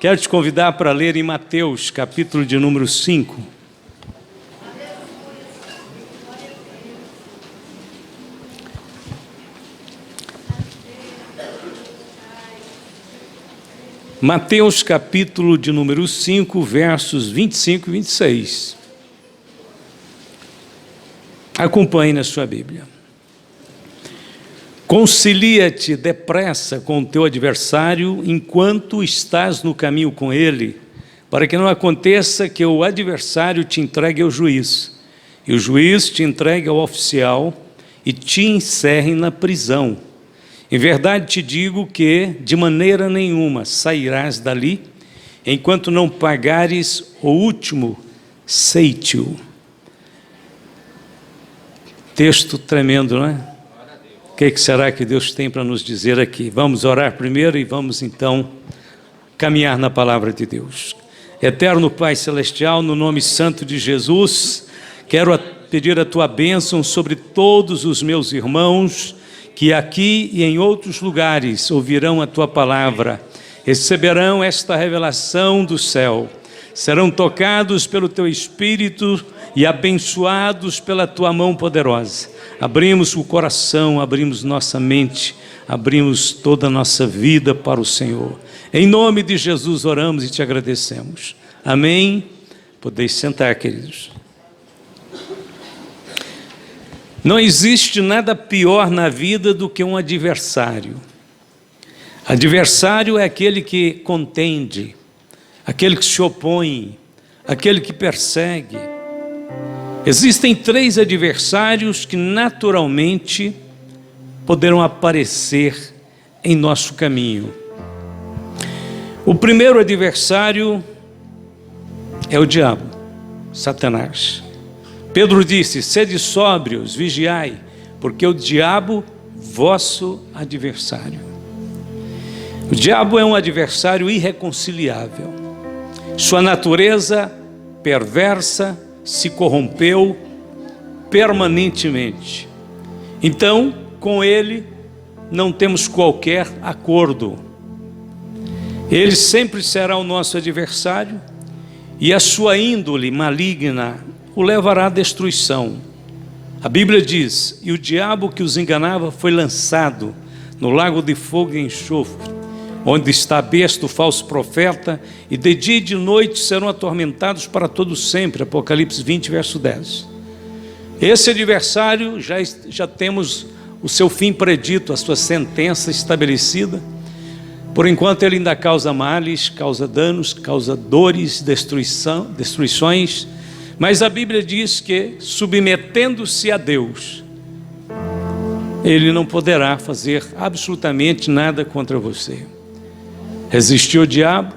Quero te convidar para ler em Mateus, capítulo de número 5. Mateus, capítulo de número 5, versos 25 e 26. Acompanhe na sua Bíblia. Concilia-te depressa com o teu adversário enquanto estás no caminho com ele, para que não aconteça que o adversário te entregue ao juiz, e o juiz te entregue ao oficial e te encerre na prisão. Em verdade te digo que de maneira nenhuma sairás dali, enquanto não pagares o último ceitil. Texto tremendo, não é? O que será que Deus tem para nos dizer aqui? Vamos orar primeiro e vamos então caminhar na palavra de Deus. Eterno Pai Celestial, no nome santo de Jesus, quero pedir a Tua bênção sobre todos os meus irmãos que aqui e em outros lugares ouvirão a Tua palavra, receberão esta revelação do céu, serão tocados pelo Teu Espírito e abençoados pela Tua mão poderosa. Abrimos o coração, abrimos nossa mente, abrimos toda a nossa vida para o Senhor. Em nome de Jesus oramos e te agradecemos. Amém? Podeis sentar, queridos. Não existe nada pior na vida do que um adversário. Adversário é aquele que contende, aquele que se opõe, aquele que persegue. Existem 3 adversários que naturalmente poderão aparecer em nosso caminho. O primeiro adversário é o diabo, Satanás. Pedro disse: sede sóbrios, vigiai, porque o diabo, vosso adversário. O diabo é um adversário irreconciliável. Sua natureza perversa se corrompeu permanentemente. Então, com ele, não temos qualquer acordo. Ele sempre será o nosso adversário e a sua índole maligna o levará à destruição. A Bíblia diz: e o diabo que os enganava foi lançado no lago de fogo e enxofre, onde está besta o falso profeta, e de dia e de noite serão atormentados para todo sempre. Apocalipse 20, verso 10. Esse adversário, já temos o seu fim predito, a sua sentença estabelecida. Por enquanto ele ainda causa males, causa danos, causa dores, destruições, mas a Bíblia diz que, submetendo-se a Deus, ele não poderá fazer absolutamente nada contra você. Resistir ao diabo,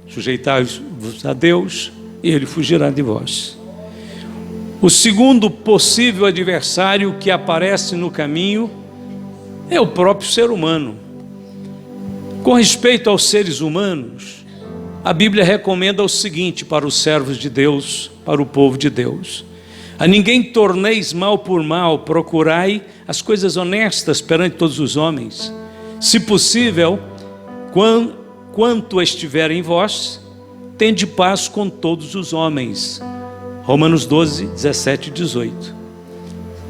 sujeitai-vos a Deus, e ele fugirá de vós. O segundo possível adversário que aparece no caminho é o próprio ser humano. Com respeito aos seres humanos, a Bíblia recomenda o seguinte para os servos de Deus, para o povo de Deus: a ninguém torneis mal por mal, procurai as coisas honestas perante todos os homens. Se possível, quanto estiver em vós, tende paz com todos os homens. Romanos 12, 17 e 18.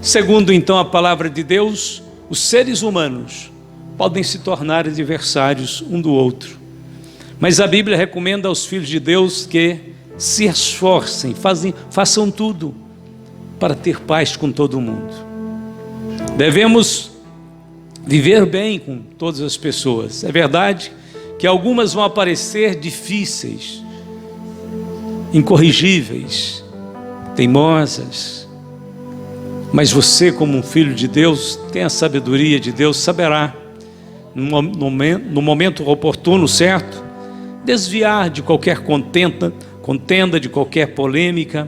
Segundo então a palavra de Deus, os seres humanos podem se tornar adversários um do outro, mas a Bíblia recomenda aos filhos de Deus que se esforcem, façam tudo para ter paz com todo mundo. Devemos viver bem com todas as pessoas. É verdade que algumas vão aparecer difíceis, incorrigíveis, teimosas, mas você, como um filho de Deus, tem a sabedoria de Deus, saberá no momento oportuno, certo, desviar de qualquer contenda, de qualquer polêmica.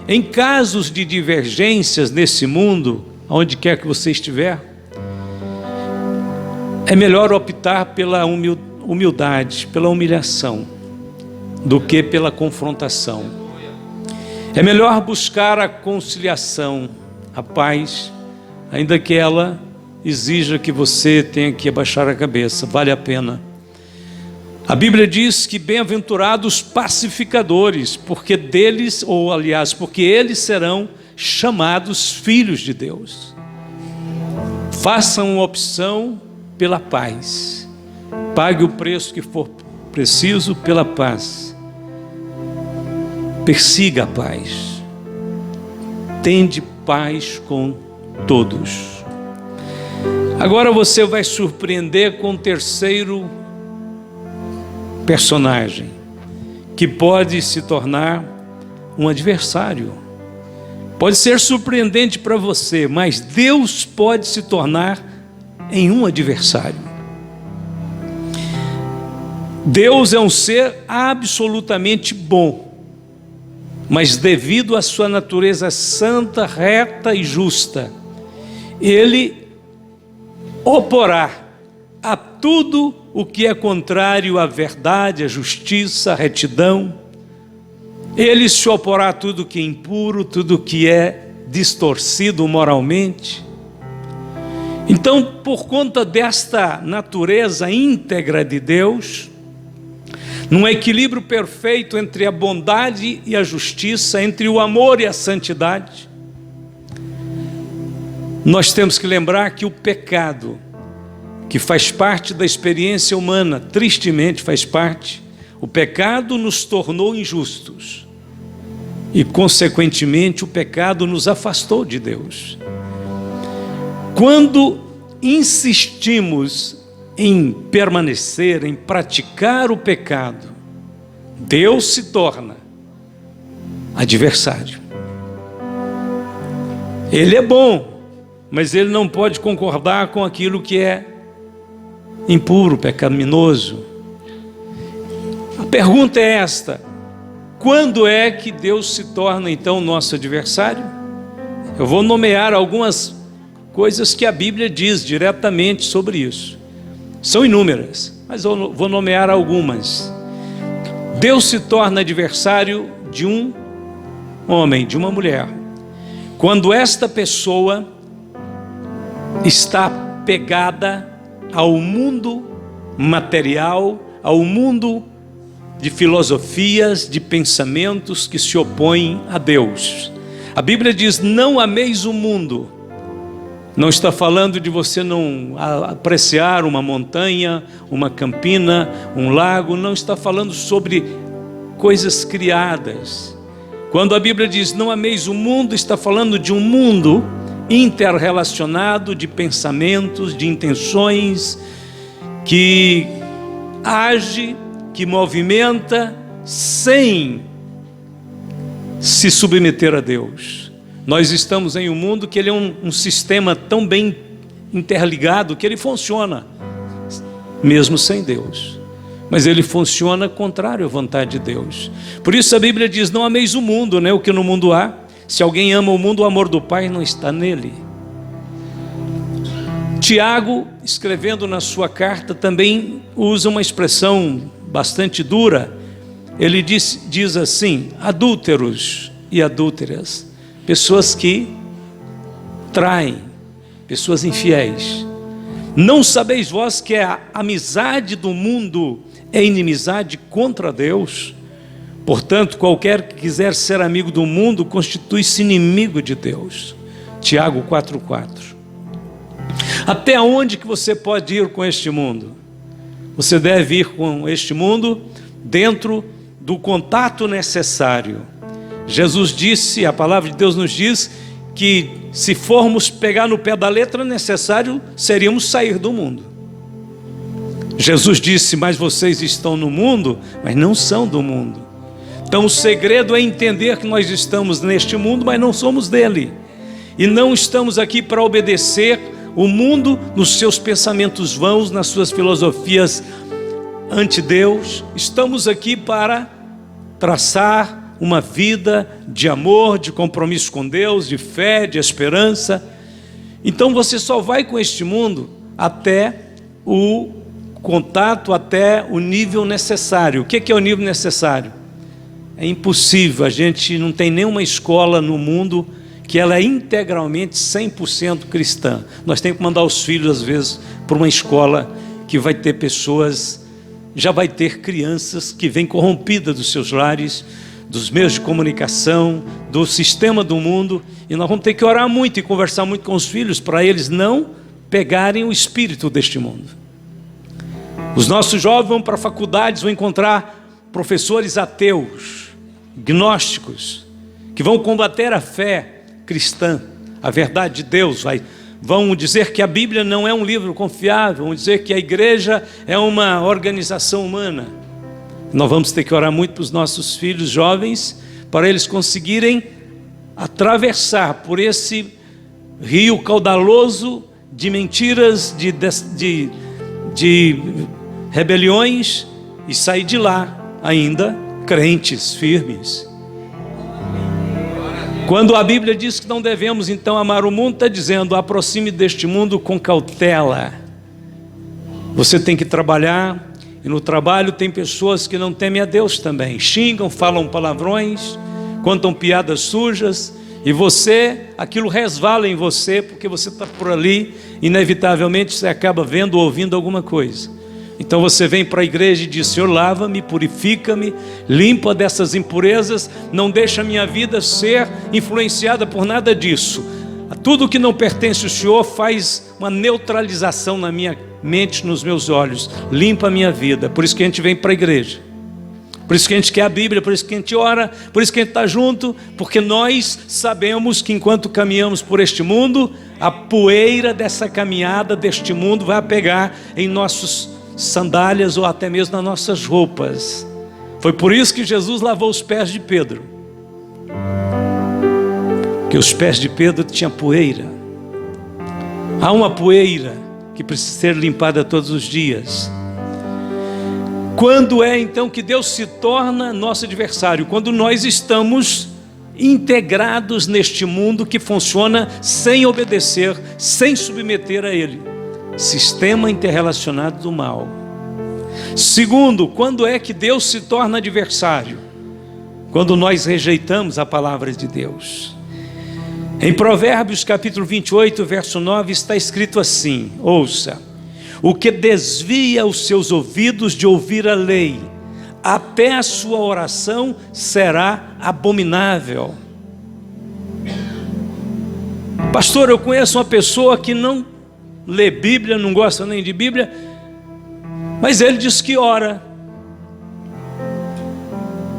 Em casos de divergências nesse mundo, onde quer que você estiver, é melhor optar pela humildade, pela humilhação, do que pela confrontação. É melhor buscar a conciliação, a paz, ainda que ela exija que você tenha que abaixar a cabeça. Vale a pena. A Bíblia diz que bem-aventurados pacificadores, porque deles, ou aliás, porque eles serão chamados filhos de Deus. Façam uma opção pela paz. Pague o preço que for preciso pela paz. Persiga a paz. Tende paz com todos. Agora você vai surpreender com o terceiro personagem, que pode se tornar um adversário. Pode ser surpreendente para você, mas Deus pode se tornar em um adversário. Deus é um ser absolutamente bom, mas devido à sua natureza santa, reta e justa, Ele oporá a tudo o que é contrário à verdade, à justiça, à retidão. Ele se oporá a tudo que é impuro, tudo que é distorcido moralmente. Então, por conta desta natureza íntegra de Deus, num equilíbrio perfeito entre a bondade e a justiça, entre o amor e a santidade, nós temos que lembrar que o pecado, que faz parte da experiência humana, tristemente faz parte, o pecado nos tornou injustos e, consequentemente, o pecado nos afastou de Deus. Quando insistimos em permanecer, em praticar o pecado, Deus se torna adversário. Ele é bom, mas Ele não pode concordar com aquilo que é impuro, pecaminoso. A pergunta é esta: quando é que Deus se torna então nosso adversário? Eu vou nomear algumas coisas que a Bíblia diz diretamente sobre isso. São inúmeras, mas eu vou nomear algumas. Deus se torna adversário de um homem, de uma mulher, quando esta pessoa está pegada ao mundo material, ao mundo de filosofias, de pensamentos que se opõem a Deus. A Bíblia diz: não ameis o mundo. Não está falando de você não apreciar uma montanha, uma campina, um lago. Não está falando sobre coisas criadas. Quando a Bíblia diz não ameis o mundo, está falando de um mundo interrelacionado de pensamentos, de intenções, que age, que movimenta sem se submeter a Deus. Nós estamos em um mundo que ele é um sistema tão bem interligado que ele funciona mesmo sem Deus, mas ele funciona contrário à vontade de Deus. Por isso a Bíblia diz: não ameis o mundo, né? O que no mundo há. Se alguém ama o mundo, o amor do Pai não está nele. Tiago, escrevendo na sua carta, também usa uma expressão bastante dura. Ele diz assim: adúlteros e adúlteras, pessoas que traem, pessoas infiéis. Não sabeis vós que a amizade do mundo é inimizade contra Deus? Portanto, qualquer que quiser ser amigo do mundo constitui-se inimigo de Deus. Tiago 4,4. Até onde que você pode ir com este mundo? Você deve ir com este mundo dentro do contato necessário. Jesus disse, a palavra de Deus nos diz, que se formos pegar no pé da letra, necessário seríamos sair do mundo. Jesus disse: mas vocês estão no mundo, mas não são do mundo. Então o segredo é entender que nós estamos neste mundo, mas não somos dele. E não estamos aqui para obedecer o mundo nos seus pensamentos vãos, nas suas filosofias anti-Deus. Estamos aqui para traçar uma vida de amor, de compromisso com Deus, de fé, de esperança. Então você só vai com este mundo até o contato, até o nível necessário. O que é o nível necessário? É impossível, a gente não tem nenhuma escola no mundo que ela é integralmente 100% cristã. Nós temos que mandar os filhos, às vezes, para uma escola que vai ter pessoas já vai ter crianças que vêm corrompidas dos seus lares, dos meios de comunicação, do sistema do mundo, e nós vamos ter que orar muito e conversar muito com os filhos para eles não pegarem o espírito deste mundo. Os nossos jovens vão para faculdades, vão encontrar professores ateus, gnósticos, que vão combater a fé cristã, a verdade de Deus. Vão dizer que a Bíblia não é um livro confiável, vão dizer que a igreja é uma organização humana. Nós vamos ter que orar muito para os nossos filhos jovens, para eles conseguirem atravessar por esse rio caudaloso de mentiras, de rebeliões, e sair de lá ainda crentes firmes. Quando a Bíblia diz que não devemos então amar o mundo, está dizendo: aproxime deste mundo com cautela. Você tem que trabalhar, e no trabalho tem pessoas que não temem a Deus também, xingam, falam palavrões, contam piadas sujas, e aquilo resvala em você, porque você está por ali, inevitavelmente você acaba vendo ou ouvindo alguma coisa. Então você vem para a igreja e diz: Senhor, lava-me, purifica-me, limpa dessas impurezas, não deixa a minha vida ser influenciada por nada disso. Tudo que não pertence ao Senhor faz uma neutralização na minha mente, nos meus olhos, limpa a minha vida. Por isso que a gente vem para a igreja, por isso que a gente quer a Bíblia, por isso que a gente ora, por isso que a gente está junto, porque nós sabemos que enquanto caminhamos por este mundo, a poeira dessa caminhada deste mundo vai pegar em nossos sandálias ou até mesmo nas nossas roupas. Foi por isso que Jesus lavou os pés de Pedro, que os pés de Pedro tinham poeira. Há uma poeira que precisa ser limpada todos os dias. Quando é então que Deus se torna nosso adversário? Quando nós estamos integrados neste mundo que funciona sem obedecer, sem submeter a Ele. Sistema interrelacionado do mal. Segundo, quando é que Deus se torna adversário? Quando nós rejeitamos a palavra de Deus. Em Provérbios capítulo 28, verso 9, está escrito assim: ouça: o que desvia os seus ouvidos de ouvir a lei, até a sua oração será abominável. Pastor, eu conheço uma pessoa que não lê Bíblia, não gosta nem de Bíblia, mas ele diz que ora.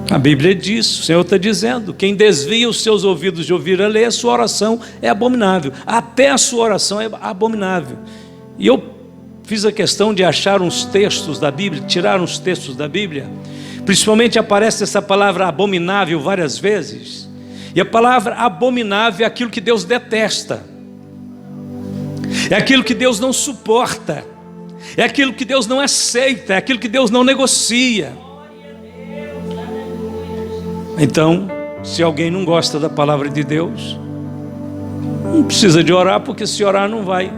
A Bíblia diz, o Senhor está dizendo: quem desvia os seus ouvidos de ouvir a lei, a sua oração é abominável. Até a sua oração é abominável. E eu fiz a questão de achar uns textos da Bíblia, tirar uns textos da Bíblia. Principalmente aparece essa palavra abominável várias vezes. E a palavra abominável é aquilo que Deus detesta. É aquilo que Deus não suporta, é aquilo que Deus não aceita, é aquilo que Deus não negocia. Então, se alguém não gosta da palavra de Deus, não precisa de orar, porque se orar não vai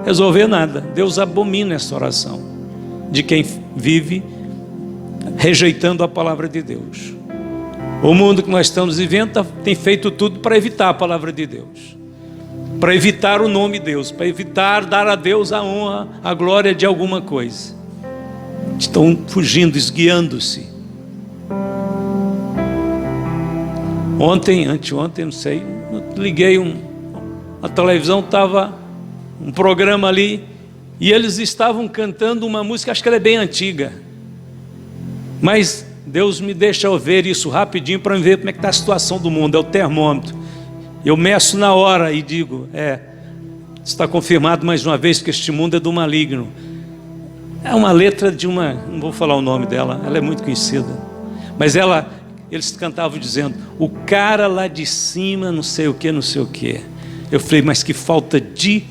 resolver nada. Deus abomina essa oração de quem vive rejeitando a palavra de Deus. O mundo que nós estamos vivendo tem feito tudo para evitar a palavra de Deus, para evitar o nome de Deus, para evitar dar a Deus a honra, a glória de alguma coisa. Estão fugindo, esguiando-se. Ontem, anteontem, não sei, eu liguei a televisão, estava um programa ali, e eles estavam cantando uma música, acho que ela é bem antiga, mas Deus me deixa eu ver isso rapidinho para ver como é que está a situação do mundo. É o termômetro. Eu meço na hora e digo: está confirmado mais uma vez que este mundo é do maligno. É uma letra de uma, não vou falar o nome dela, ela é muito conhecida, mas eles cantavam dizendo: o cara lá de cima, não sei o que, não sei o que. Eu falei: mas que falta de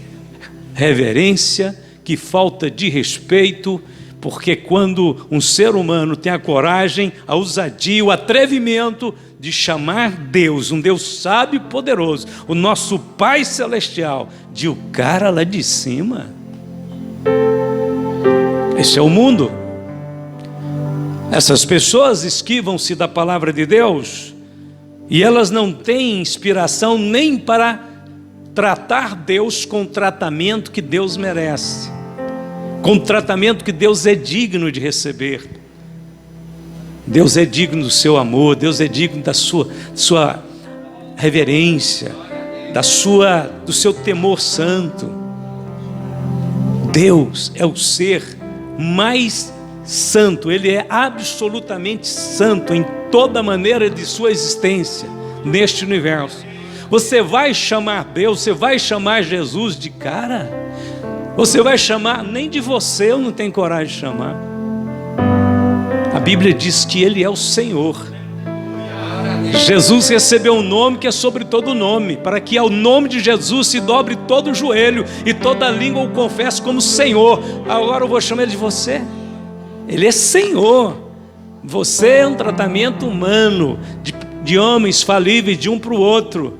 reverência, que falta de respeito, porque quando um ser humano tem a coragem, a ousadia, o atrevimento de chamar Deus, um Deus sábio e poderoso, o nosso Pai Celestial, de o cara lá de cima. Esse é o mundo. Essas pessoas esquivam-se da palavra de Deus, e elas não têm inspiração nem para tratar Deus com o tratamento que Deus merece. com o tratamento que Deus é digno de receber. Deus é digno do seu amor, Deus é digno da sua reverência, do seu temor santo. Deus é o ser mais santo, Ele é absolutamente santo em toda maneira de sua existência neste universo. Você vai chamar Deus, você vai chamar Jesus de cara? Você vai chamar, nem de você eu não tenho coragem de chamar. A Bíblia diz que Ele é o Senhor. Jesus recebeu um nome que é sobre todo nome, para que ao nome de Jesus se dobre todo o joelho e toda língua o confesse como Senhor. Agora eu vou chamar Ele de você. Ele é Senhor. Você é um tratamento humano, de homens falíveis de um para o outro.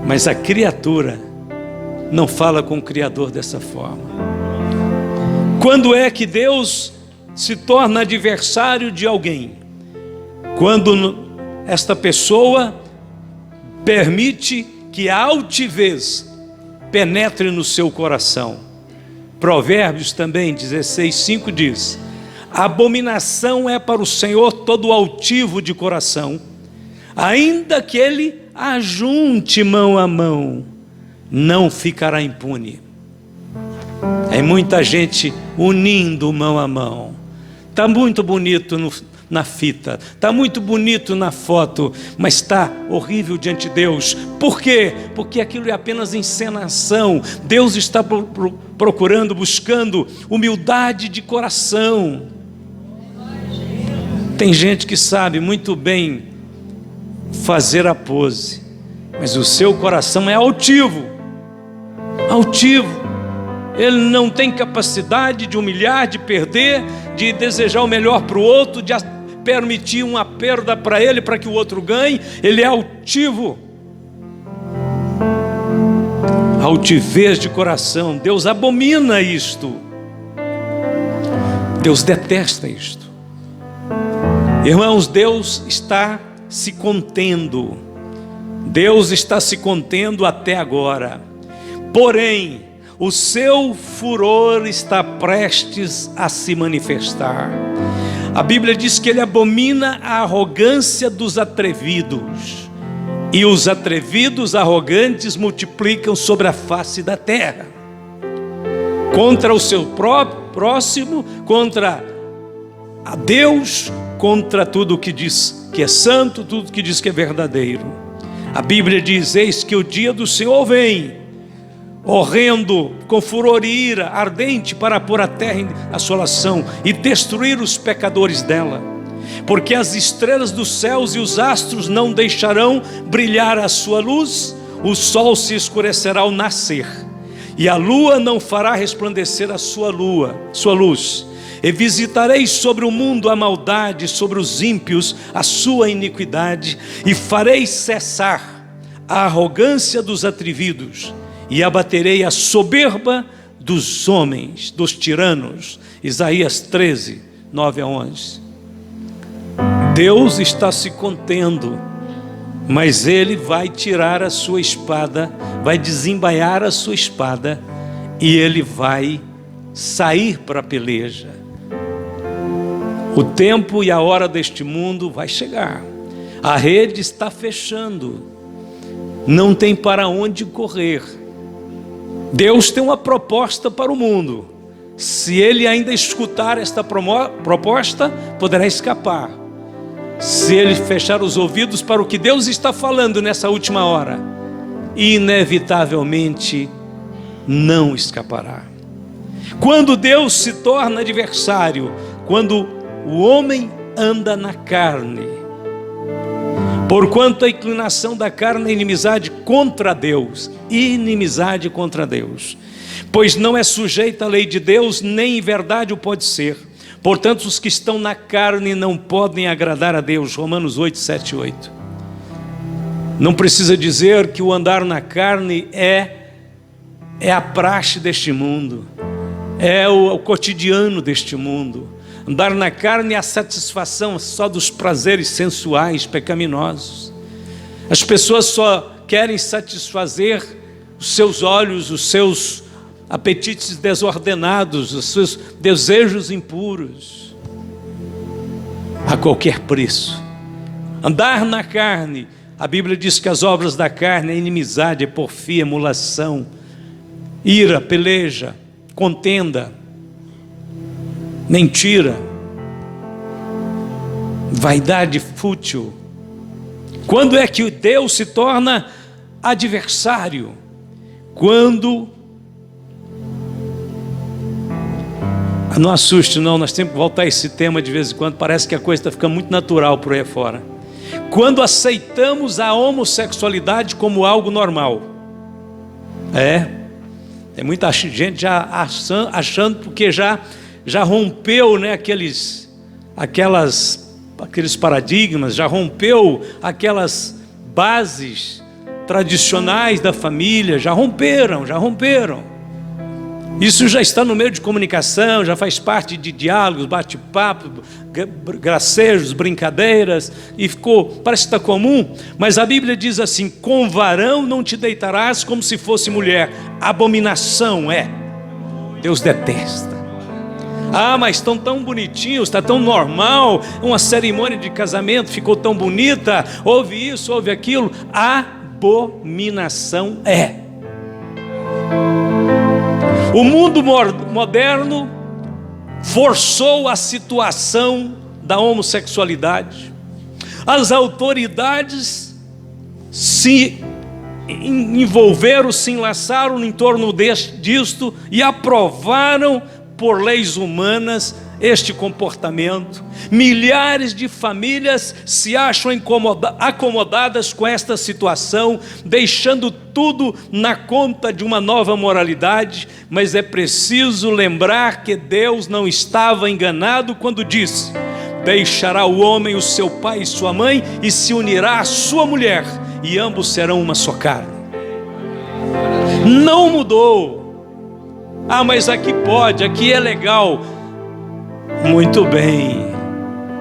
Mas a criatura não fala com o Criador dessa forma. Quando é que Deus se torna adversário de alguém? Quando esta pessoa permite que a altivez penetre no seu coração. Provérbios também 16:5 diz: abominação é para o Senhor todo altivo de coração, ainda que ele ajunte mão a mão, não ficará impune. É muita gente unindo mão a mão. Está muito bonito na fita, está muito bonito na foto, mas está horrível diante de Deus. Por quê? Porque aquilo é apenas encenação. Deus está procurando, buscando humildade de coração. Tem gente que sabe muito bem fazer a pose, mas o seu coração é altivo. Ele não tem capacidade de humilhar, de perder, de desejar o melhor para o outro, de permitir uma perda para ele, para que o outro ganhe. Ele é altivo. Altivez de coração. Deus abomina isto. Deus detesta isto. Irmãos, Deus está se contendo. Deus está se contendo até agora. Porém, o seu furor está prestes a se manifestar. A Bíblia diz que Ele abomina a arrogância dos atrevidos, e os atrevidos arrogantes multiplicam sobre a face da terra. Contra o seu próximo, contra a Deus, contra tudo que diz que é santo, tudo que diz que é verdadeiro. A Bíblia diz: eis que o dia do Senhor vem, horrendo, com furor e ira ardente, para pôr a terra em assolação e destruir os pecadores dela. Porque as estrelas dos céus e os astros não deixarão brilhar a sua luz, o sol se escurecerá ao nascer, e a lua não fará resplandecer a sua luz. E visitarei sobre o mundo a maldade, sobre os ímpios a sua iniquidade, e farei cessar a arrogância dos atrevidos, e abaterei a soberba dos homens, dos tiranos. Isaías 13, 9-11. Deus está se contendo, mas Ele vai tirar a sua espada, vai desembaiar a sua espada, e Ele vai sair para a peleja. O tempo e a hora deste mundo vai chegar. A rede está fechando, não tem para onde correr. Deus tem uma proposta para o mundo. Se ele ainda escutar esta proposta, poderá escapar. Se ele fechar os ouvidos para o que Deus está falando nessa última hora, inevitavelmente não escapará. Quando Deus se torna adversário, quando o homem anda na carne, porquanto a inclinação da carne é inimizade contra Deus, pois não é sujeita à lei de Deus, nem em verdade o pode ser. Portanto, os que estão na carne não podem agradar a Deus. Romanos 8, 7 e 8. Não precisa dizer que o andar na carne é a praxe deste mundo, é o cotidiano deste mundo. Andar na carne é a satisfação só dos prazeres sensuais, pecaminosos. As pessoas só querem satisfazer os seus olhos, os seus apetites desordenados, os seus desejos impuros, a qualquer preço. Andar na carne, a Bíblia diz que as obras da carne é inimizade, é porfia, emulação, ira, peleja, contenda, mentira, vaidade fútil. Quando é que Deus se torna adversário? Quando, não assuste não, nós temos que voltar a esse tema de vez em quando, parece que a coisa está ficando muito natural por aí fora. Quando aceitamos a homossexualidade como algo normal. Tem muita gente já achando porque já rompeu, né, aqueles paradigmas, já rompeu aquelas bases tradicionais da família, já romperam. Isso já está no meio de comunicação, já faz parte de diálogos, bate-papo, gracejos, brincadeiras, e parece que está comum, mas a Bíblia diz assim: com varão não te deitarás como se fosse mulher, abominação é. Deus detesta. Mas estão tão bonitinhos, está tão normal, uma cerimônia de casamento ficou tão bonita, houve isso, houve aquilo. Abominação é. O mundo moderno forçou a situação da homossexualidade. As autoridades se envolveram, se enlaçaram em torno disto e aprovaram por leis humanas este comportamento. Milhares de famílias se acham acomodadas com esta situação, deixando tudo na conta de uma nova moralidade, mas é preciso lembrar que Deus não estava enganado quando disse: deixará o homem o seu pai e sua mãe e se unirá à sua mulher, e ambos serão uma só carne. Não mudou. Mas aqui pode, aqui é legal. Muito bem,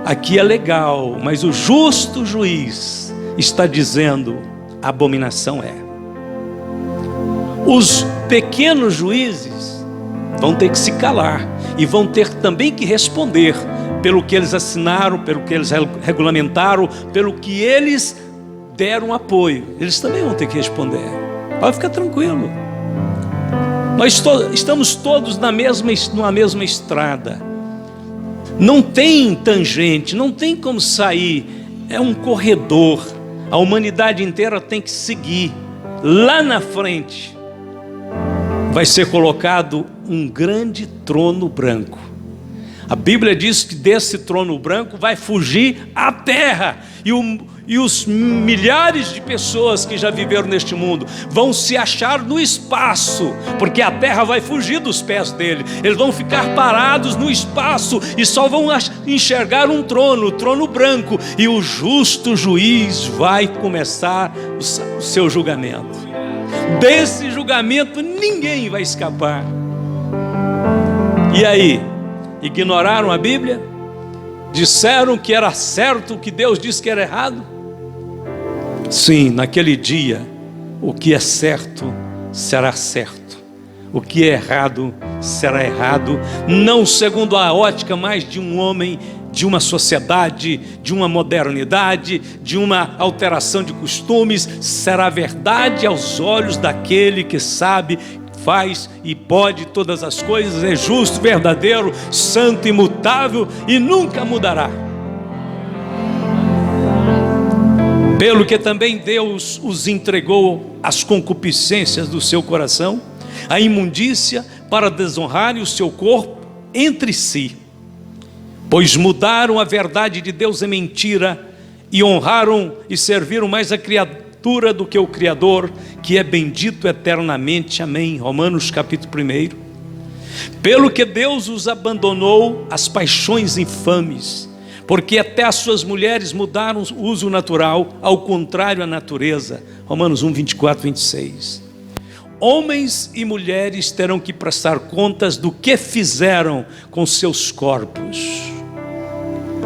aqui é legal, mas o justo juiz está dizendo: abominação é. Os pequenos juízes vão ter que se calar e vão ter também que responder pelo que eles assinaram, pelo que eles regulamentaram, pelo que eles deram apoio. Eles também vão ter que responder. Pode ficar tranquilo. Nós estamos todos numa mesma estrada. Não tem tangente, não tem como sair. É um corredor. A humanidade inteira tem que seguir. Lá na frente vai ser colocado um grande trono branco. A Bíblia diz que desse trono branco vai fugir a terra, e os milhares de pessoas que já viveram neste mundo vão se achar no espaço, porque a terra vai fugir dos pés dele. Eles vão ficar parados no espaço e só vão enxergar um trono, o trono branco, e o justo juiz vai começar o seu julgamento. Desse julgamento ninguém vai escapar. E aí? Ignoraram a Bíblia? Disseram que era certo o que Deus disse que era errado? Sim, naquele dia, o que é certo será certo, o que é errado será errado, não segundo a ótica mais de um homem, de uma sociedade, de uma modernidade, de uma alteração de costumes. Será verdade aos olhos daquele que sabe, faz e pode todas as coisas, é justo, verdadeiro, santo, imutável e nunca mudará. Pelo que também Deus os entregou às concupiscências do seu coração, a imundícia, para desonrarem o seu corpo entre si, pois mudaram a verdade de Deus em mentira e honraram e serviram mais a criatura do que o Criador, que é bendito eternamente. Amém. Romanos capítulo 1. Pelo que Deus os abandonou às paixões infames, porque até as suas mulheres mudaram o uso natural, ao contrário à natureza. Romanos 1, 24, 26. Homens e mulheres terão que prestar contas do que fizeram com seus corpos.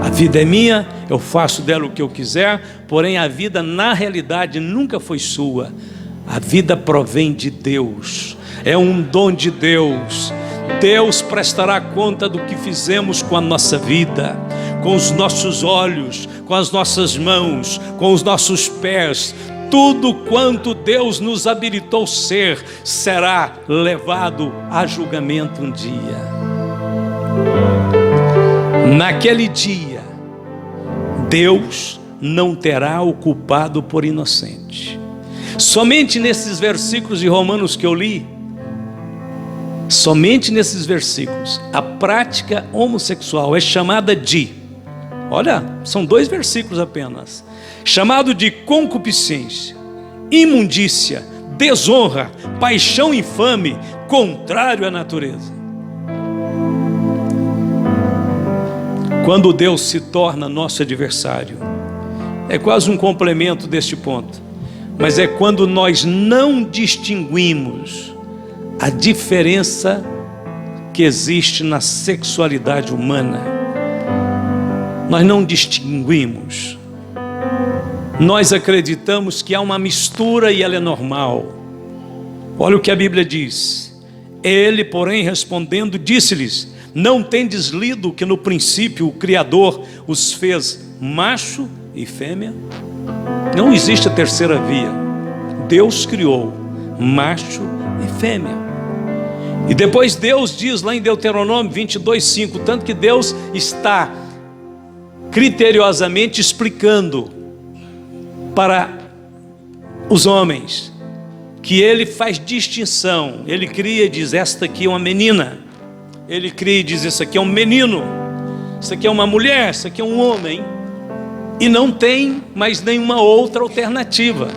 A vida é minha, eu faço dela o que eu quiser, porém a vida na realidade nunca foi sua. A vida provém de Deus. é um dom de Deus. Deus prestará conta do que fizemos com a nossa vida, com os nossos olhos, com as nossas mãos, com os nossos pés. Tudo quanto Deus nos habilitou ser, será levado a julgamento um dia. Naquele dia, Deus não terá o culpado por inocente. Somente nesses versículos de Romanos que eu li, somente nesses versículos, a prática homossexual é chamada de, olha, são 2 versículos apenas, chamado de concupiscência, imundícia, desonra, paixão infame, contrário à natureza. Quando Deus se torna nosso adversário, é quase um complemento deste ponto, mas é quando nós não distinguimos a diferença que existe na sexualidade humana. Nós não distinguimos. Nós acreditamos que há uma mistura e ela é normal. Olha o que a Bíblia diz. Ele, porém, respondendo, disse-lhes: não tendes lido que no princípio o Criador os fez macho e fêmea? Não existe a terceira via. Deus criou macho e fêmea. E depois Deus diz lá em Deuteronômio 22:5, tanto que Deus está criteriosamente explicando para os homens que Ele faz distinção. Ele cria e diz: esta aqui é uma menina. Ele cria e diz: isso aqui é um menino. Isso aqui é uma mulher. Isso aqui é um homem. E não tem mais nenhuma outra alternativa.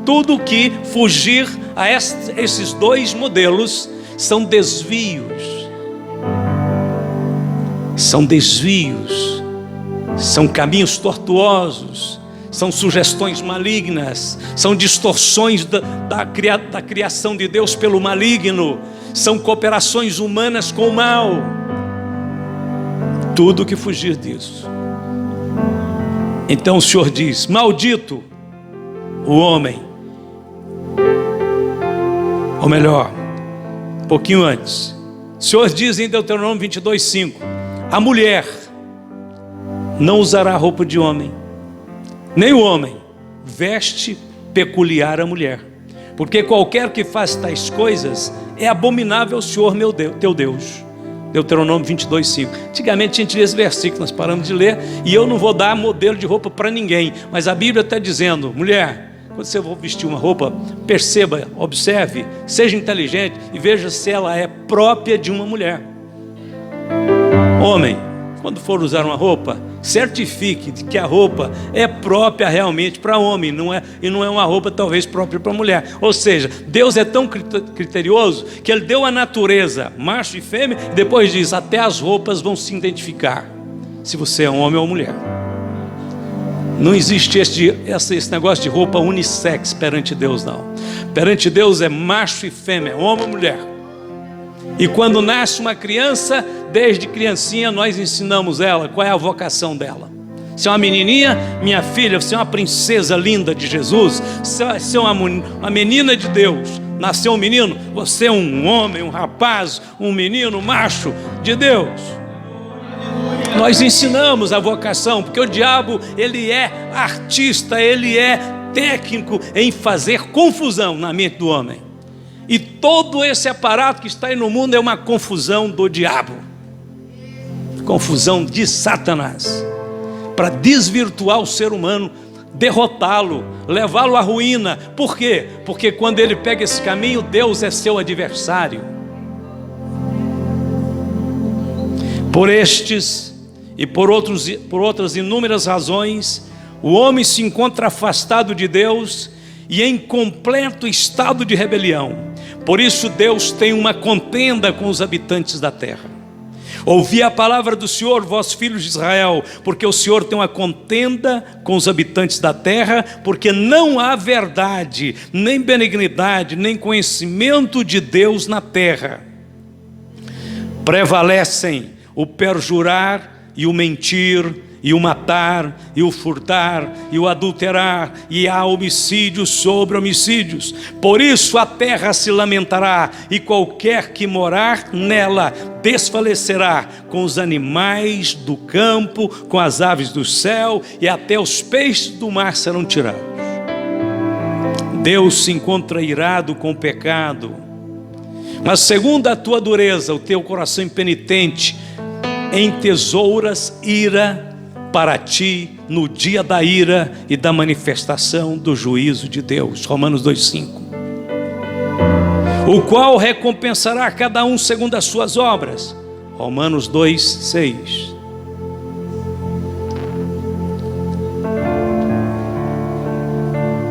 Tudo que fugir a esses 2 modelos são desvios. São desvios. São caminhos tortuosos. São sugestões malignas. São distorções da criação de Deus pelo maligno. São cooperações humanas com o mal. Tudo que fugir disso. Então o Senhor diz: maldito o homem. Ou melhor, um pouquinho antes, o Senhor diz em Deuteronômio 22:5: a mulher não usará roupa de homem, nem o homem veste peculiar à mulher, porque qualquer que faz tais coisas é abominável ao Senhor meu Deus, teu Deus. Deuteronômio 22:5. Antigamente a gente lia esse versículo, nós paramos de ler, e eu não vou dar modelo de roupa para ninguém, mas a Bíblia está dizendo: mulher, quando você for vestir uma roupa, perceba, observe, seja inteligente e veja se ela é própria de uma mulher. Homem, quando for usar uma roupa, certifique de que a roupa é própria realmente para homem, e não é uma roupa talvez própria para mulher. Ou seja, Deus é tão criterioso que Ele deu a natureza, macho e fêmea, e depois diz: até as roupas vão se identificar se você é homem ou mulher. Não existe esse negócio de roupa unissex perante Deus, não. Perante Deus é macho e fêmea, homem ou mulher. E quando nasce uma criança, desde criancinha nós ensinamos ela qual é a vocação dela. Se é uma menininha, minha filha, você é uma princesa linda de Jesus. Se é uma menina de Deus, nasceu um menino, você é um homem, um rapaz, um menino, macho de Deus. Nós ensinamos a vocação, porque o diabo, ele é artista, ele é técnico em fazer confusão na mente do homem. E todo esse aparato que está aí no mundo é uma confusão do diabo, confusão de Satanás, para desvirtuar o ser humano, derrotá-lo, levá-lo à ruína. Por quê? Porque quando ele pega esse caminho, Deus é seu adversário. Por estes e por outras inúmeras razões, o homem se encontra afastado de Deus e em completo estado de rebelião. Por isso Deus tem uma contenda com os habitantes da terra. Ouvi a palavra do Senhor, vós filhos de Israel, porque o Senhor tem uma contenda com os habitantes da terra, porque não há verdade, nem benignidade, nem conhecimento de Deus na terra. Prevalecem o perjurar e o mentir, e o matar, e o furtar, e o adulterar, e há homicídios sobre homicídios. Por isso a terra se lamentará, e qualquer que morar nela desfalecerá, com os animais do campo, com as aves do céu, e até os peixes do mar serão tirados. Deus se encontra irado com o pecado, mas segundo a tua dureza, o teu coração impenitente, entesouras ira para ti no dia da ira e da manifestação do juízo de Deus. Romanos 2,5. O qual recompensará cada um segundo as suas obras. Romanos 2,6.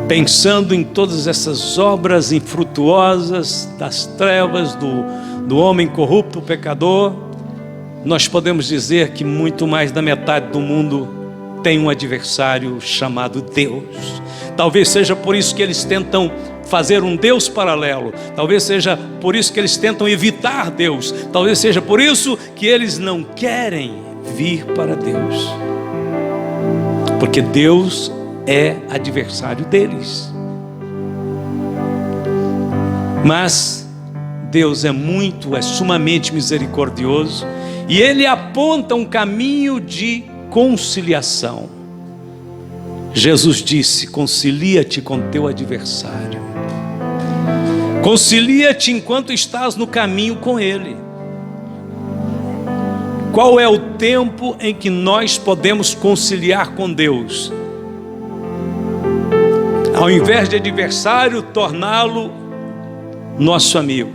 Pensando em todas essas obras infrutuosas das trevas, do homem corrupto, pecador, nós podemos dizer que muito mais da metade do mundo tem um adversário chamado Deus. Talvez seja por isso que eles tentam fazer um Deus paralelo. Talvez seja por isso que eles tentam evitar Deus. Talvez seja por isso que eles não querem vir para Deus. Porque Deus é adversário deles. Mas Deus é sumamente misericordioso, e Ele aponta um caminho de conciliação. Jesus disse: concilia-te com teu adversário. Concilia-te enquanto estás no caminho com Ele. Qual é o tempo em que nós podemos conciliar com Deus? Ao invés de adversário, torná-lo nosso amigo.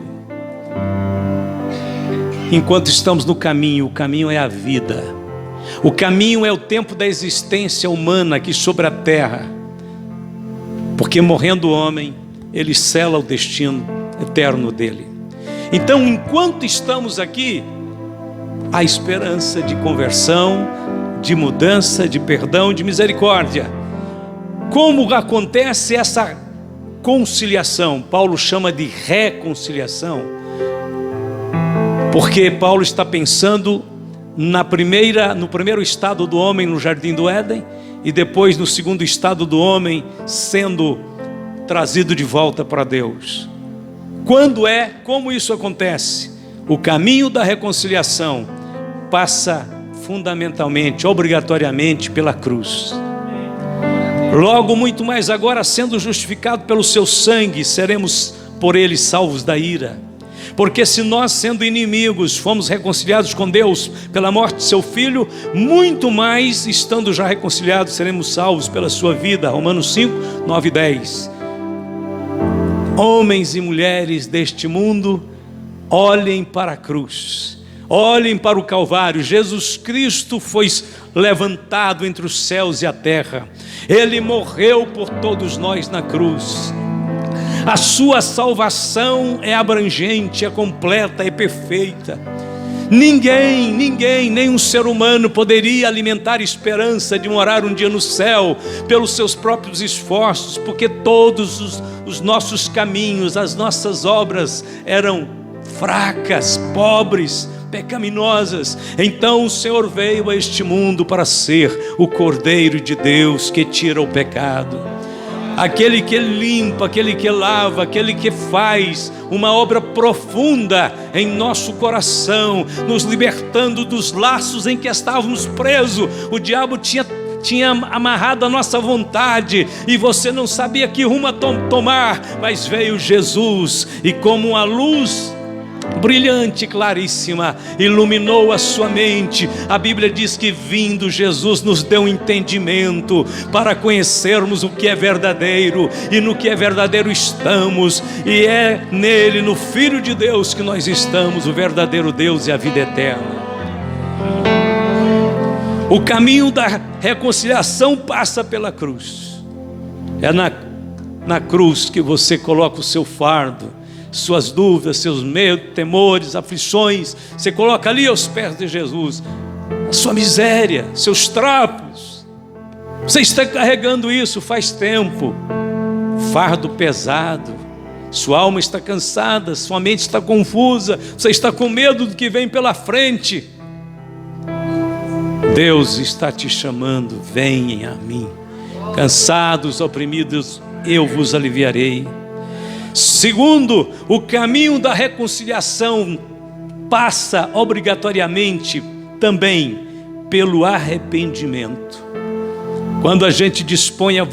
Enquanto estamos no caminho, o caminho é a vida. O caminho é o tempo da existência humana aqui sobre a terra. Porque morrendo o homem, ele sela o destino eterno dele. Então, enquanto estamos aqui, há esperança de conversão, de mudança, de perdão, de misericórdia. Como acontece essa conciliação? Paulo chama de reconciliação, porque Paulo está pensando no primeiro estado do homem no jardim do Éden, e depois no segundo estado do homem sendo trazido de volta para Deus. Como isso acontece? O caminho da reconciliação passa fundamentalmente, obrigatoriamente pela cruz. Logo, muito mais agora, sendo justificado pelo seu sangue, seremos por ele salvos da ira. Porque se nós, sendo inimigos, fomos reconciliados com Deus pela morte de seu Filho, muito mais, estando já reconciliados, seremos salvos pela sua vida. Romanos 5, 9 e 10. Homens e mulheres deste mundo, olhem para a cruz. Olhem para o Calvário. Jesus Cristo foi levantado entre os céus e a terra. Ele morreu por todos nós na cruz. A sua salvação é abrangente, é completa, é perfeita. Ninguém, nenhum ser humano poderia alimentar esperança de morar um dia no céu pelos seus próprios esforços, porque todos os nossos caminhos, as nossas obras eram fracas, pobres, pecaminosas. Então o Senhor veio a este mundo para ser o Cordeiro de Deus que tira o pecado, aquele que limpa, aquele que lava, aquele que faz uma obra profunda em nosso coração, nos libertando dos laços em que estávamos presos. O diabo tinha amarrado a nossa vontade, e você não sabia que rumo tomar, mas veio Jesus, e como uma luz brilhante, claríssima, iluminou a sua mente. A Bíblia diz que vindo Jesus nos deu um entendimento para conhecermos o que é verdadeiro, e no que é verdadeiro estamos, e é nele, no Filho de Deus, que nós estamos, o verdadeiro Deus e a vida eterna. O caminho da reconciliação passa pela cruz. É na cruz que você coloca o seu fardo, suas dúvidas, seus medos, temores, aflições. Você coloca ali aos pés de Jesus a sua miséria, seus trapos. Você está carregando isso faz tempo, fardo pesado. Sua alma está cansada, sua mente está confusa, você está com medo do que vem pela frente. Deus está te chamando, venham a mim. Cansados, oprimidos, eu vos aliviarei. Segundo, o caminho da reconciliação passa obrigatoriamente também pelo arrependimento. Quando a gente dispõe a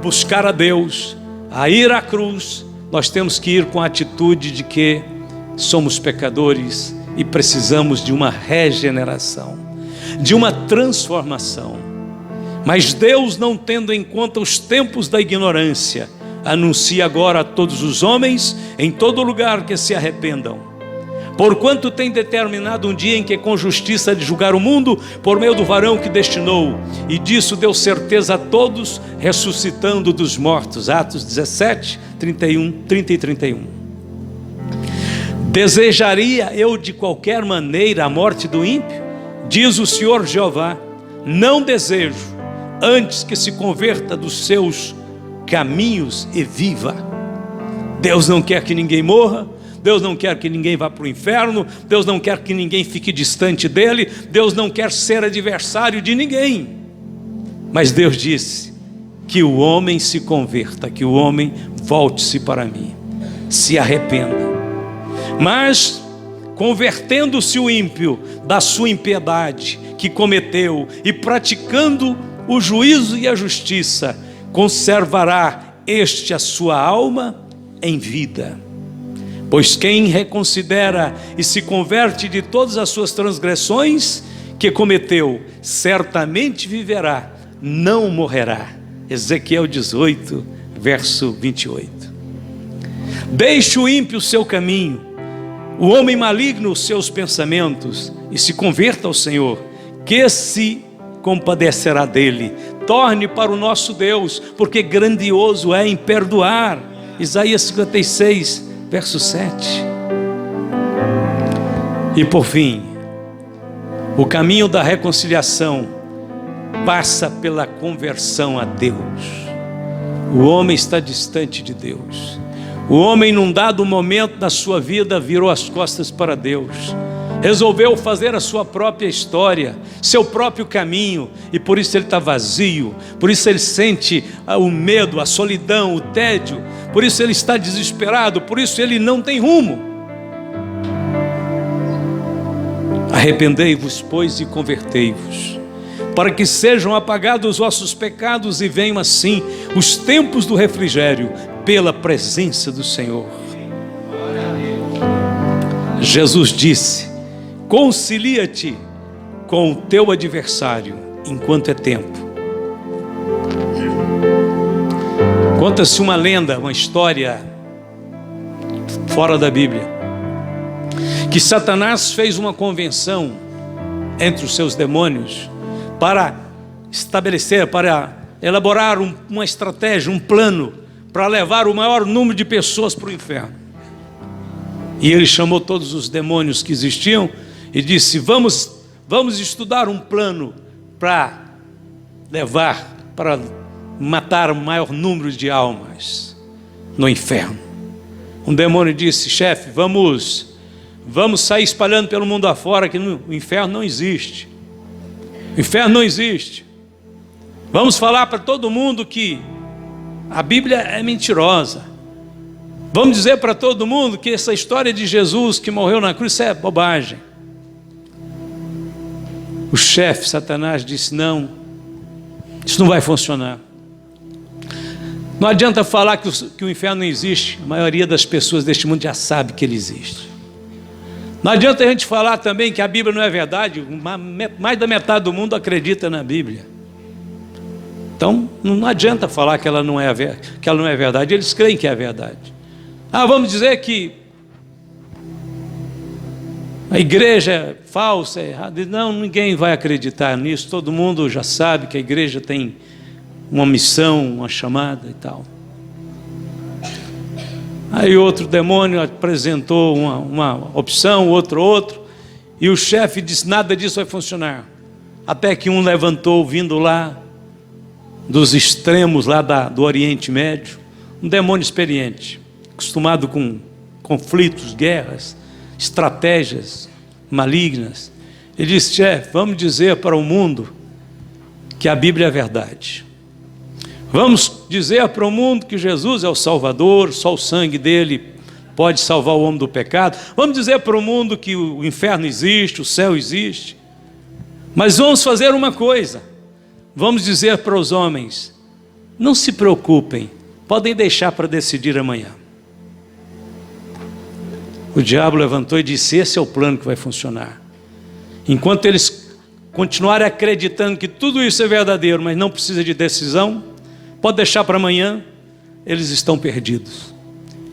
buscar a Deus, a ir à cruz, nós temos que ir com a atitude de que somos pecadores e precisamos de uma regeneração, de uma transformação. Mas Deus, não tendo em conta os tempos da ignorância, anuncia agora a todos os homens em todo lugar que se arrependam. Porquanto tem determinado um dia em que com justiça há de julgar o mundo por meio do varão que destinou, e disso deu certeza a todos, ressuscitando dos mortos. Atos 17, 30 e 31. Desejaria eu de qualquer maneira a morte do ímpio? Diz o Senhor Jeová, não desejo, antes que se converta dos seus caminhos e viva. Deus não quer que ninguém morra, Deus não quer que ninguém vá para o inferno, Deus não quer que ninguém fique distante dele, Deus não quer ser adversário de ninguém. Mas Deus disse que o homem se converta, que o homem volte-se para mim, se arrependa. Mas convertendo-se o ímpio da sua impiedade que cometeu e praticando o juízo e a justiça, conservará este a sua alma em vida. Pois quem reconsidera e se converte de todas as suas transgressões que cometeu, certamente viverá, não morrerá. Ezequiel 18, verso 28. Deixe o ímpio o seu caminho, o homem maligno os seus pensamentos, e se converta ao Senhor, que se compadecerá dele. Torne para o nosso Deus, porque grandioso é em perdoar. Isaías 56, verso 7. E por fim, o caminho da reconciliação passa pela conversão a Deus. O homem está distante de Deus. O homem, num dado momento da sua vida, virou as costas para Deus, resolveu fazer a sua própria história, seu próprio caminho, e por isso ele está vazio, por isso ele sente o medo, a solidão, o tédio, por isso ele está desesperado, por isso ele não tem rumo. Arrependei-vos, pois, e convertei-vos, para que sejam apagados os vossos pecados e venham assim os tempos do refrigério pela presença do Senhor. Jesus disse: concilia-te com o teu adversário enquanto é tempo. Conta-se uma lenda, uma história fora da Bíblia, que Satanás fez uma convenção entre os seus demônios para estabelecer, para elaborar uma estratégia, um plano para levar o maior número de pessoas para o inferno. E ele chamou todos os demônios que existiam e disse: vamos estudar um plano para matar o maior número de almas no inferno. Um demônio disse: chefe, vamos sair espalhando pelo mundo afora que o inferno não existe. O inferno não existe. Vamos falar para todo mundo que a Bíblia é mentirosa. Vamos dizer para todo mundo que essa história de Jesus que morreu na cruz, isso é bobagem. O chefe, Satanás, disse: não, isso não vai funcionar. Não adianta falar que o inferno não existe. A maioria das pessoas deste mundo já sabe que ele existe. Não adianta a gente falar também que a Bíblia não é verdade. Mais da metade do mundo acredita na Bíblia. Então não adianta falar que ela não é verdade. Eles creem que é verdade. Vamos dizer que a igreja é falsa, é errada. Não, ninguém vai acreditar nisso. Todo mundo já sabe que a igreja tem uma missão, uma chamada e tal. Aí outro demônio apresentou uma opção, outro, e o chefe disse: nada disso vai funcionar. Até que um levantou, vindo lá dos extremos lá do Oriente Médio, um demônio experiente, acostumado com conflitos, guerras, estratégias malignas. Ele disse: chefe, vamos dizer para o mundo que a Bíblia é verdade. Vamos dizer para o mundo que Jesus é o Salvador, só o sangue dele pode salvar o homem do pecado. Vamos dizer para o mundo que o inferno existe, o céu existe. Mas vamos fazer uma coisa: vamos dizer para os homens: não se preocupem, podem deixar para decidir amanhã. O diabo levantou e disse: esse é o plano que vai funcionar. Enquanto eles continuarem acreditando que tudo isso é verdadeiro, mas não precisa de decisão, pode deixar para amanhã, eles estão perdidos.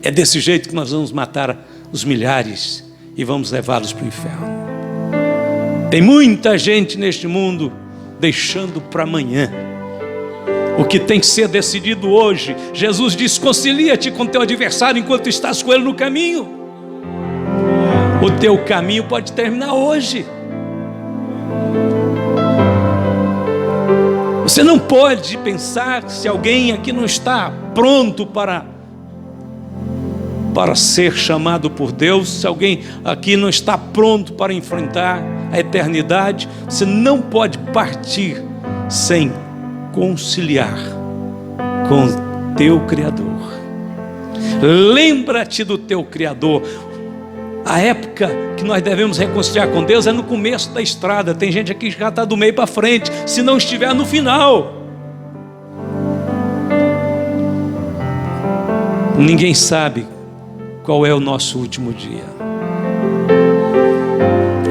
É desse jeito que nós vamos matar os milhares e vamos levá-los para o inferno. Tem muita gente neste mundo deixando para amanhã o que tem que ser decidido hoje. Jesus disse: concilia-te com teu adversário enquanto estás com ele no caminho. O teu caminho pode terminar hoje. Você não pode pensar se alguém aqui não está pronto para ser chamado por Deus, se alguém aqui não está pronto para enfrentar a eternidade. Você não pode partir sem conciliar com o teu Criador. Lembra-te do teu Criador. A época que nós devemos reconciliar com Deus é no começo da estrada. Tem gente aqui que já está do meio para frente, se não estiver no final. Ninguém sabe qual é o nosso último dia.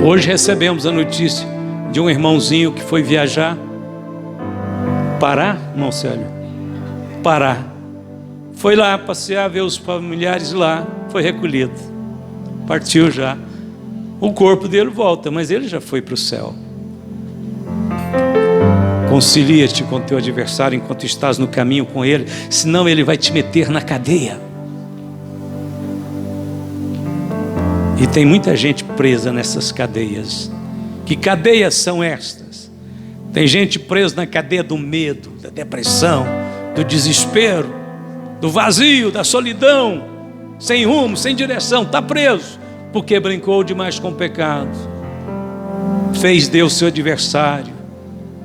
Hoje recebemos a notícia de um irmãozinho que foi viajar. Pará, irmão Célio? Pará. Foi lá passear, ver os familiares lá, foi recolhido. Partiu já. O corpo dele volta, mas ele já foi para o céu. Concilia-te com teu adversário enquanto estás no caminho com ele, senão ele vai te meter na cadeia. E tem muita gente presa nessas cadeias. Que cadeias são estas? Tem gente presa na cadeia do medo, da depressão, do desespero, do vazio, da solidão, sem rumo, sem direção. Está preso porque brincou demais com o pecado, fez Deus seu adversário,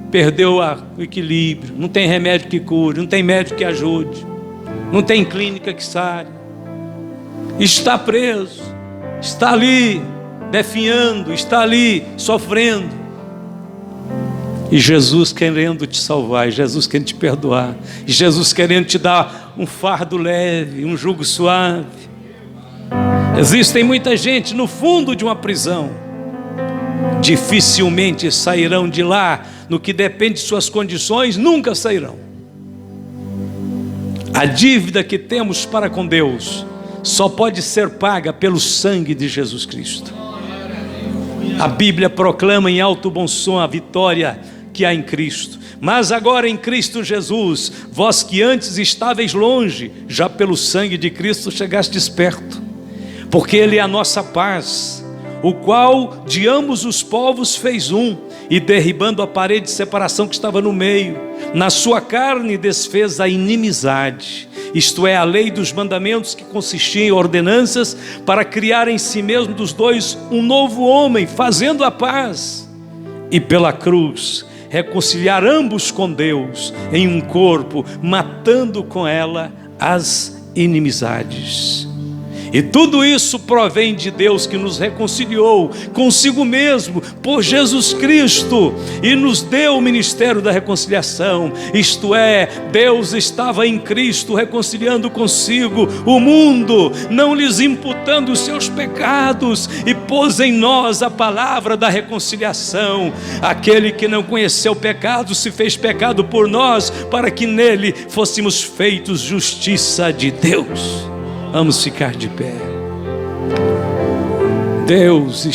perdeu o equilíbrio. Não tem remédio que cure, não tem médico que ajude, não tem clínica que sare. Está preso, está ali definhando, está ali sofrendo. E Jesus querendo te salvar, e Jesus querendo te perdoar, e Jesus querendo te dar um fardo leve, um jugo suave. Existem muita gente no fundo de uma prisão, dificilmente sairão de lá. No que depende de suas condições, nunca sairão. A dívida que temos para com Deus só pode ser paga pelo sangue de Jesus Cristo. A Bíblia proclama em alto bom som a vitória que há em Cristo. Mas agora em Cristo Jesus, vós que antes estáveis longe, já pelo sangue de Cristo chegastes perto. Porque Ele é a nossa paz, o qual de ambos os povos fez um, e derribando a parede de separação que estava no meio, na sua carne desfez a inimizade, isto é, a lei dos mandamentos, que consistia em ordenanças para criar em si mesmo dos dois um novo homem, fazendo a paz, e pela cruz reconciliar ambos com Deus em um corpo, matando com ela as inimizades. E tudo isso provém de Deus, que nos reconciliou consigo mesmo por Jesus Cristo e nos deu o ministério da reconciliação. Isto é, Deus estava em Cristo reconciliando consigo o mundo, não lhes imputando os seus pecados, e pôs em nós a palavra da reconciliação. Aquele que não conheceu pecado se fez pecado por nós, para que nele fôssemos feitos justiça de Deus. Vamos ficar de pé. Deus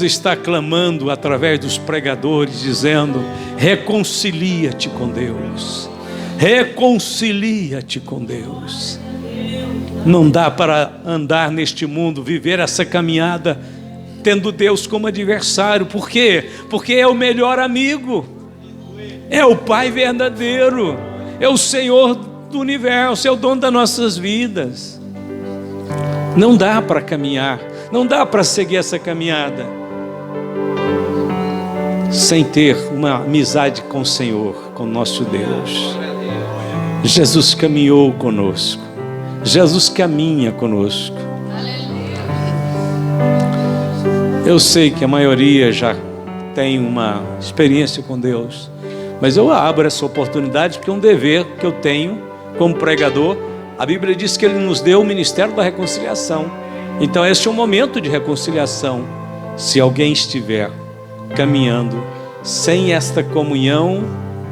está clamando através dos pregadores, dizendo: reconcilia-te com Deus. Reconcilia-te com Deus. Não dá para andar neste mundo, viver essa caminhada tendo Deus como adversário. Por quê? Porque é o melhor amigo, é o Pai verdadeiro, é o Senhor do universo, é o dono das nossas vidas. Não dá para caminhar, não dá para seguir essa caminhada sem ter uma amizade com o Senhor, com o nosso Deus. Jesus caminhou conosco. Jesus caminha conosco. Eu sei que a maioria já tem uma experiência com Deus, mas eu abro essa oportunidade porque é um dever que eu tenho como pregador. A Bíblia diz que Ele nos deu o ministério da reconciliação. Então esse é um momento de reconciliação. Se alguém estiver caminhando sem esta comunhão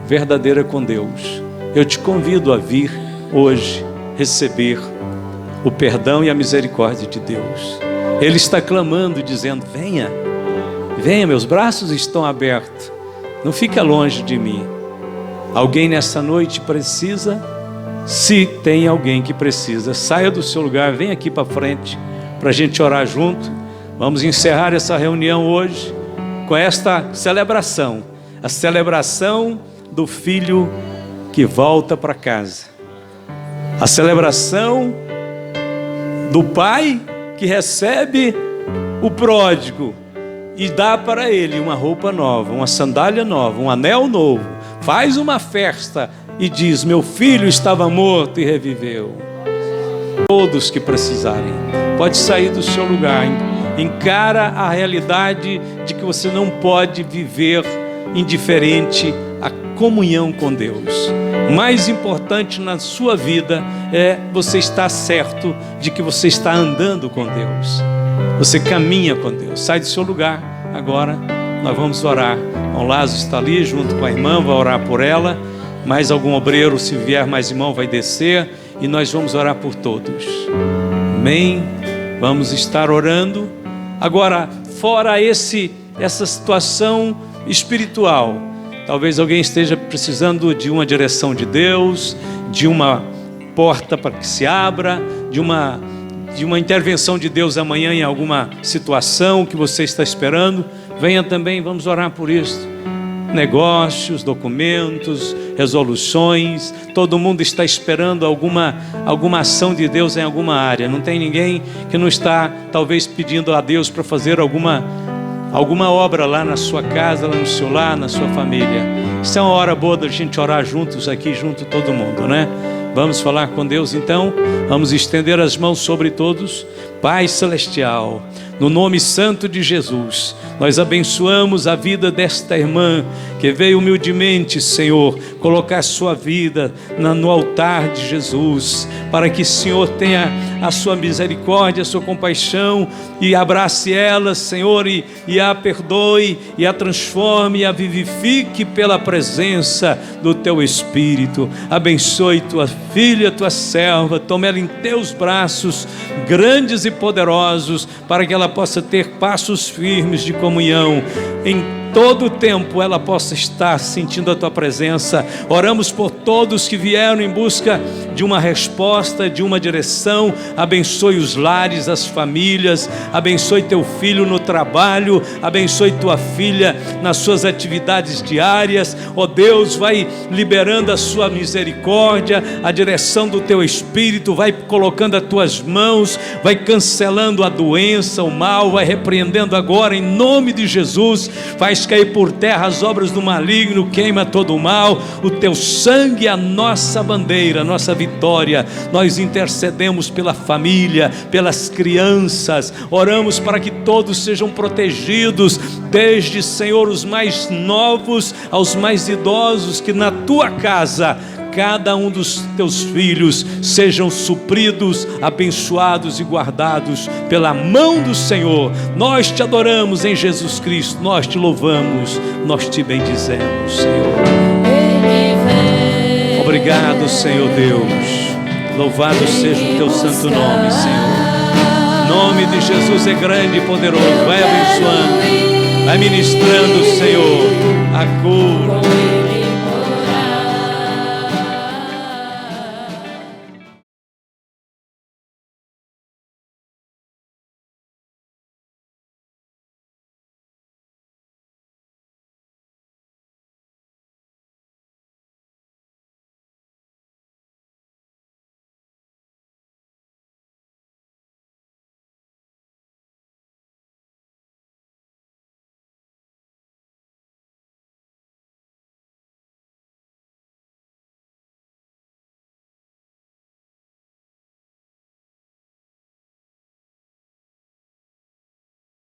verdadeira com Deus, eu te convido a vir hoje receber o perdão e a misericórdia de Deus. Ele está clamando, dizendo: venha, venha, meus braços estão abertos, não fica longe de mim. Alguém nessa noite precisa? Se tem alguém que precisa, saia do seu lugar, vem aqui para frente para a gente orar junto. Vamos encerrar essa reunião hoje com esta celebração, a celebração do filho que volta para casa, a celebração do pai que recebe o pródigo e dá para ele uma roupa nova, uma sandália nova, um anel novo, faz uma festa e diz: meu filho estava morto e reviveu. Todos que precisarem, pode sair do seu lugar, encara a realidade de que você não pode viver indiferente à comunhão com Deus. O mais importante na sua vida é você estar certo de que você está andando com Deus. Você caminha com Deus. Sai do seu lugar. Agora nós vamos orar. O Lázaro está ali junto com a irmã, vai orar por ela. Mais algum obreiro, se vier mais irmão, vai descer. E nós vamos orar por todos. Amém? Vamos estar orando. Agora, fora essa situação espiritual, talvez alguém esteja precisando de uma direção de Deus, de uma porta para que se abra, de uma intervenção de Deus amanhã em alguma situação que você está esperando. Venha também, vamos orar por isso. Negócios, documentos, resoluções, todo mundo está esperando alguma ação de Deus em alguma área. Não tem ninguém que não está talvez pedindo a Deus para fazer alguma obra lá na sua casa, lá no seu lar, na sua família. Isso é uma hora boa da gente orar juntos aqui, junto todo mundo, né? Vamos falar com Deus então, vamos estender as mãos sobre todos. Pai Celestial, no nome santo de Jesus, nós abençoamos a vida desta irmã que veio humildemente, Senhor, colocar sua vida no altar de Jesus, para que o Senhor tenha a sua misericórdia, a sua compaixão e abrace ela, Senhor, e a perdoe, e a transforme, e a vivifique pela presença do Teu Espírito. Abençoe tua filha, tua serva, tome ela em Teus braços grandes e poderosos, para que ela possa ter passos firmes de comunhão. Em todo o tempo ela possa estar sentindo a Tua presença. Oramos por todos que vieram em busca de uma resposta, de uma direção. Abençoe os lares, as famílias. Abençoe Teu filho no trabalho. Abençoe Tua filha nas suas atividades diárias. Ó Deus, vai liberando a Sua misericórdia, a direção do Teu Espírito, vai colocando as Tuas mãos, vai cancelando a doença, o mal, vai repreendendo agora em nome de Jesus. Faz cair por terra as obras do maligno, queima todo o mal. O Teu sangue é a nossa bandeira, a nossa vitória. Nós intercedemos pela família, pelas crianças, oramos para que todos sejam protegidos, desde, Senhor, os mais novos aos mais idosos, que na Tua casa cada um dos Teus filhos sejam supridos, abençoados e guardados pela mão do Senhor. Nós Te adoramos em Jesus Cristo, nós Te louvamos, nós Te bendizemos, Senhor. Obrigado, Senhor Deus. Louvado seja o Teu santo nome, Senhor. O nome de Jesus é grande e poderoso. Vai abençoando, vai ministrando, Senhor, a cura,